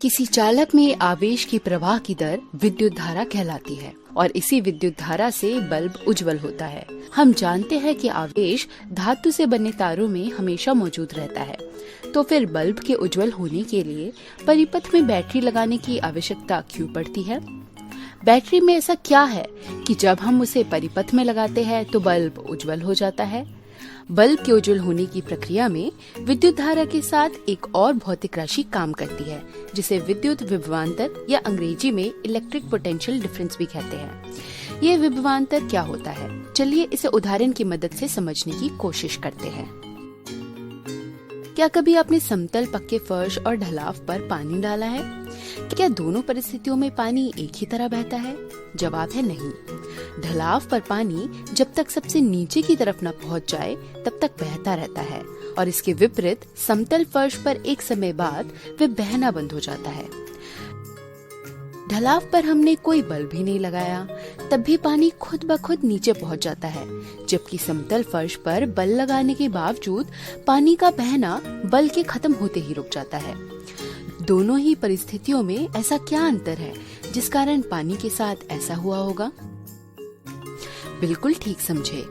किसी चालक में आवेश की प्रवाह की दर विद्युत धारा कहलाती है और इसी विद्युत धारा से बल्ब उज्जवल होता है। हम जानते हैं कि आवेश धातु से बने तारों में हमेशा मौजूद रहता है, तो फिर बल्ब के उज्जवल होने के लिए परिपथ में बैटरी लगाने की आवश्यकता क्यों पड़ती है? बैटरी में ऐसा क्या है कि जब हम उसे परिपथ में लगाते हैं तो बल्ब उज्जवल हो जाता है? बल्ब के उज्जवल होने की प्रक्रिया में विद्युत धारा के साथ एक और भौतिक राशि काम करती है, जिसे विद्युत विभवांतर या अंग्रेजी में इलेक्ट्रिक पोटेंशियल डिफरेंस भी कहते हैं। ये विभवांतर क्या होता है? चलिए इसे उदाहरण की मदद से समझने की कोशिश करते हैं। क्या कभी आपने समतल पक्के फर्श और ढलाव पर पानी डाला है? क्या दोनों परिस्थितियों में पानी एक ही तरह बहता है? जवाब है नहीं। ढलाव पर पानी जब तक सबसे नीचे की तरफ न पहुंच जाए तब तक बहता रहता है और इसके विपरीत समतल फर्श पर एक समय बाद वह बहना बंद हो जाता है। ढलाव पर हमने कोई बल्ब भी नहीं लगाया, तब भी पानी खुद ब खुद नीचे पहुंच जाता है, जबकि समतल फर्श पर बल्ब लगाने के बावजूद पानी का बहना बल्ब के खत्म होते ही रुक जाता है। दोनों ही परिस्थितियों में ऐसा क्या अंतर है जिस कारण पानी के साथ ऐसा हुआ होगा? बिल्कुल ठीक समझे,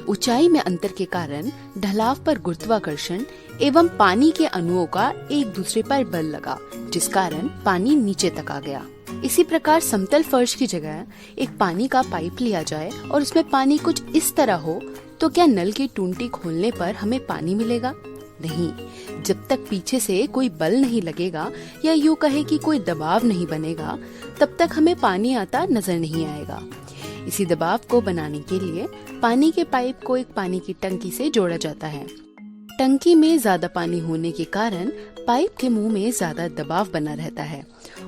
ऊंचाई में अंतर के कारण ढलाव पर गुरुत्वाकर्षण एवं पानी के अणुओं का एक दूसरे पर बल लगा, जिस कारण पानी नीचे तक आ गया। इसी प्रकार समतल फर्श की जगह एक पानी का पाइप लिया जाए और उसमें पानी कुछ इस तरह हो, तो क्या नल की टूंटी खोलने पर हमें पानी मिलेगा? नहीं। जब तक पीछे से कोई बल नहीं लगेगा या यूँ कहे कि कोई दबाव नहीं बनेगा, तब तक हमें पानी आता नजर नहीं आएगा। इसी दबाव को बनाने के लिए पानी के पाइप को एक पानी की टंकी से जोड़ा जाता है। टंकी में ज्यादा पानी होने के कारण पाइप के मुंह में ज्यादा दबाव बना रहता है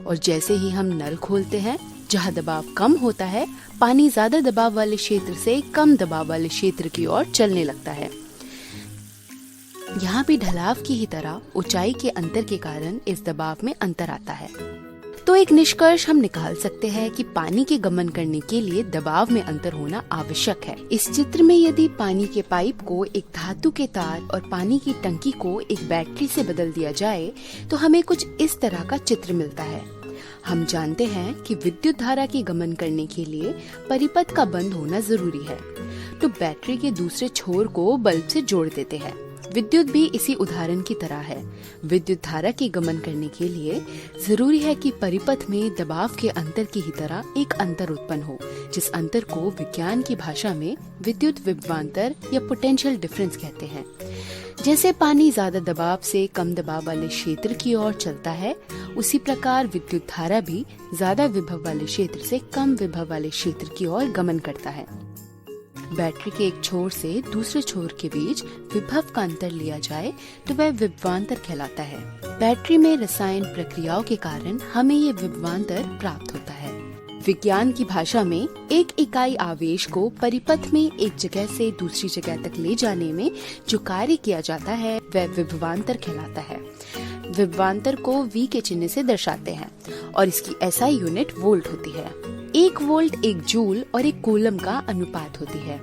और जैसे ही हम नल खोलते हैं, जहाँ दबाव कम होता है, पानी ज्यादा दबाव वाले क्षेत्र से कम दबाव वाले क्षेत्र की ओर चलने लगता है। यहाँ भी ढलाव की ही तरह ऊंचाई के अंतर के कारण इस दबाव में अंतर आता है। तो एक निष्कर्ष हम निकाल सकते हैं कि पानी के गमन करने के लिए दबाव में अंतर होना आवश्यक है। इस चित्र में यदि पानी के पाइप को एक धातु के तार और पानी की टंकी को एक बैटरी से बदल दिया जाए तो हमें कुछ इस तरह का चित्र मिलता है। हम जानते हैं कि विद्युत धारा के गमन करने के लिए परिपथ का बंद होना जरूरी है, तो बैटरी के दूसरे छोर को बल्ब से जोड़ देते हैं। विद्युत भी इसी उदाहरण की तरह है। विद्युत धारा के गमन करने के लिए जरूरी है कि परिपथ में दबाव के अंतर की ही तरह एक अंतर उत्पन्न हो, जिस अंतर को विज्ञान की भाषा में विद्युत विभवांतर या पोटेंशियल डिफरेंस कहते हैं। जैसे पानी ज्यादा दबाव से कम दबाव वाले क्षेत्र की ओर चलता है, उसी प्रकार विद्युत धारा भी ज्यादा विभव वाले क्षेत्र से कम विभव वाले क्षेत्र की ओर गमन करता है। बैटरी के एक छोर से दूसरे छोर के बीच विभव का अंतर लिया जाए तो वह विभवांतर कहलाता है। बैटरी में रसायन प्रक्रियाओं के कारण हमें ये विभवांतर प्राप्त होता है। विज्ञान की भाषा में एक इकाई आवेश को परिपथ में एक जगह से दूसरी जगह तक ले जाने में जो कार्य किया जाता है वह विभवांतर कहलाता है। विभवांतर को V के चिन्ह से दर्शाते हैं और इसकी SI यूनिट वोल्ट होती है। 1 वोल्ट 1 जूल और 1 कूलम का अनुपात होती है।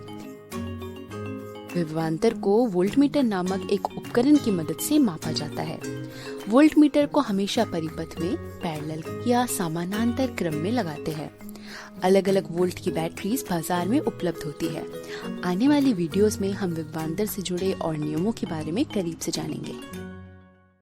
विभवांतर को वोल्टमीटर नामक एक उपकरण की मदद से मापा जाता है। वोल्टमीटर को हमेशा परिपथ में पैरेलल या समानांतर क्रम में लगाते हैं। अलग अलग वोल्ट की बैटरीज बाजार में उपलब्ध होती है। आने वाली वीडियोस में हम विभवांतर से जुड़े और नियमों के बारे में करीब से जानेंगे।